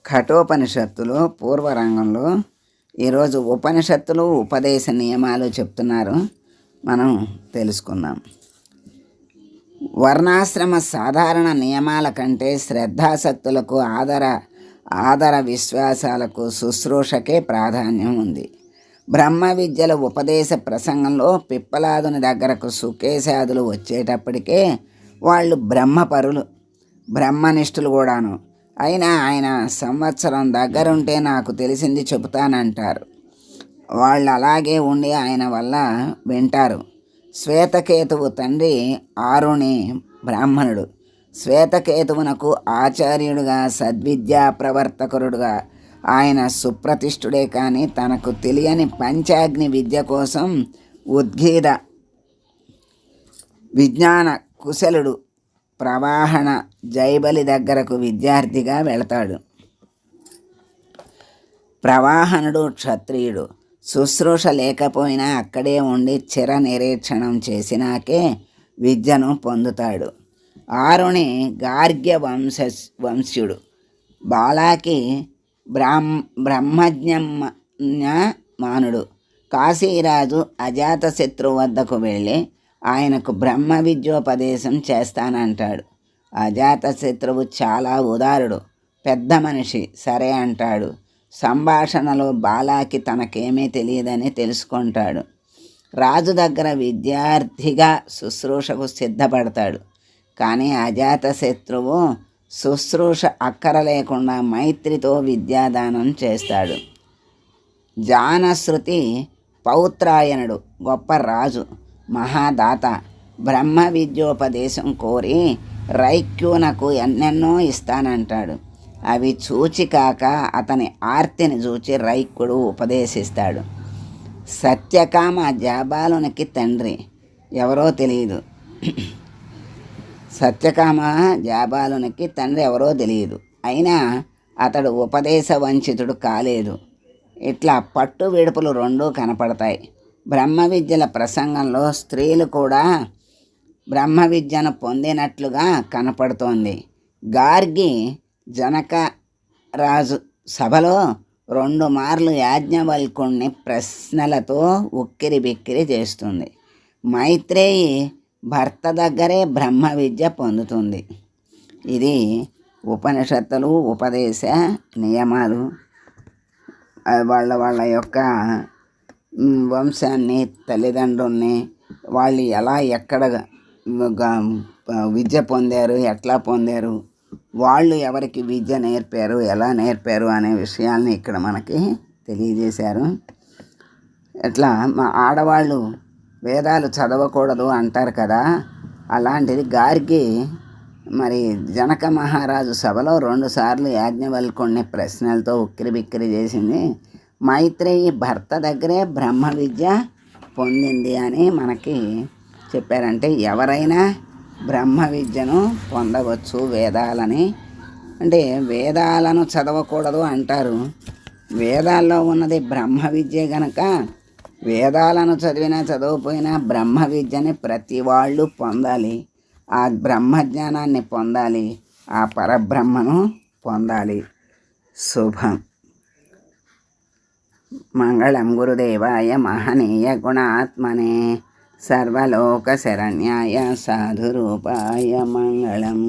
కఠోపనిషత్తులు పూర్వరంగంలో ఈరోజు ఉపనిషత్తులు ఉపదేశ నియమాలు చెప్తున్నారు. మనం తెలుసుకుందాం. వర్ణాశ్రమ సాధారణ నియమాల కంటే శ్రద్ధాసక్తులకు ఆదర విశ్వాసాలకు శుశ్రూషకే ప్రాధాన్యం ఉంది. బ్రహ్మ విద్యల ఉపదేశ ప్రసంగంలో పిప్పలాదుని దగ్గరకు సుకేశాదులు వచ్చేటప్పటికే వాళ్ళు బ్రహ్మపరులు, బ్రహ్మనిష్ఠులు కూడాను. అయినా ఆయన సంవత్సరం దగ్గరుంటే నాకు తెలిసింది చెబుతానంటారు. వాళ్ళు అలాగే ఉండి ఆయన వల్ల వింటారు. శ్వేతకేతువు తండ్రి ఆరుణి బ్రాహ్మణుడు. శ్వేతకేతువునకు ఆచార్యుడుగా, సద్విద్యా ప్రవర్తకుడుగా ఆయన సుప్రతిష్ఠుడే. కానీ తనకు తెలియని పంచాగ్ని విద్య కోసం ఉద్గీత విజ్ఞాన కుశలుడు ప్రవాహణ జైబలి దగ్గరకు విద్యార్థిగా వెళతాడు. ప్రవాహనుడు క్షత్రియుడు. శుశ్రూష లేకపోయినా అక్కడే ఉండి చిర నిరీక్షణం చేసినాకే విద్యను పొందుతాడు. ఆరుని గార్గ్య వంశ్యుడు. బాలాకి బ్రహ్మజ్ఞమానుడు. కాశీరాజు అజాతశత్రువు వద్దకు వెళ్ళి ఆయనకు బ్రహ్మ విద్యోపదేశం చేస్తానంటాడు. అజాతశత్రువు చాలా ఉదారుడు, పెద్ద మనిషి. సరే అంటాడు. సంభాషణలో బాలాకి తనకేమీ తెలియదని తెలుసుకుంటాడు. రాజు దగ్గర విద్యార్థిగా శుశ్రూషకు సిద్ధపడతాడు. కానీ అజాతశత్రువు శుశ్రూష అక్కర లేకుండా మైత్రితో విద్యాదానం చేస్తాడు. జానశ్రుతి పౌత్రాయణుడు గొప్ప రాజు, మహాదాత. బ్రహ్మ విద్యోపదేశం కోరి రైక్యూనకు ఎన్నెన్నో ఇస్తానంటాడు. అవి చూచి కాక అతని ఆర్తిని చూచి రైక్యుడు ఉపదేశిస్తాడు. సత్యకామ జాబాలునికి తండ్రి ఎవరో తెలియదు. సత్యకామ జాబాలునికి తండ్రి ఎవరో తెలియదు. అయినా అతడు ఉపదేశ వంచితుడు కాలేదు. ఇట్లా పట్టు విడుపులు రెండూ కనపడతాయి. బ్రహ్మ విద్యల ప్రసంగంలో స్త్రీలు కూడా బ్రహ్మ విద్యను పొందినట్లుగా కనపడుతోంది. గార్గి జనకరాజు సభలో 2 మార్లు యాజ్ఞవల్కుణ్ణి ప్రశ్నలతో ఉక్కిరి బిక్కిరి చేస్తుంది. మైత్రేయి భర్త దగ్గరే బ్రహ్మ విద్య పొందుతుంది. ఇది ఉపనిషత్తులు ఉపదేశ నియమాలు. వాళ్ళ యొక్క వంశాన్ని, తల్లిదండ్రుల్ని, వాళ్ళు ఎలా ఎక్కడ విద్య పొందారు, ఎట్లా పొందారు, వాళ్ళు ఎవరికి విద్య నేర్పారు, ఎలా నేర్పారు అనే విషయాల్ని ఇక్కడ మనకి తెలియజేశారు. ఎట్లా మా ఆడవాళ్ళు వేదాలు చదవకూడదు అంటారు కదా, అలాంటిది గార్గి మరి జనక మహారాజు సభలో 2 సార్లు యాజ్ఞవల్కుణ్ణి ప్రశ్నలతో ఉక్కిరి బిక్కిరి చేసింది. మైత్రేయి భర్త దగ్గరే బ్రహ్మ విద్య పొందింది అని మనకి చెప్పారంటే ఎవరైనా బ్రహ్మ విద్యను పొందవచ్చు వేదాలని. అంటే వేదాలను చదవకూడదు అంటారు. వేదాల్లో ఉన్నది బ్రహ్మ విద్య గనక వేదాలను చదివినా చదవకపోయినా బ్రహ్మ విద్యని ప్రతి వాళ్ళు పొందాలి. ఆ బ్రహ్మజ్ఞానాన్ని పొందాలి, ఆ పరబ్రహ్మను పొందాలి. శుభం. మంగళం గురుదేవాయ మహనీయ గుణాత్మనే సర్వలోక శరణ్యాయ సాధురూపాయ మంగళం.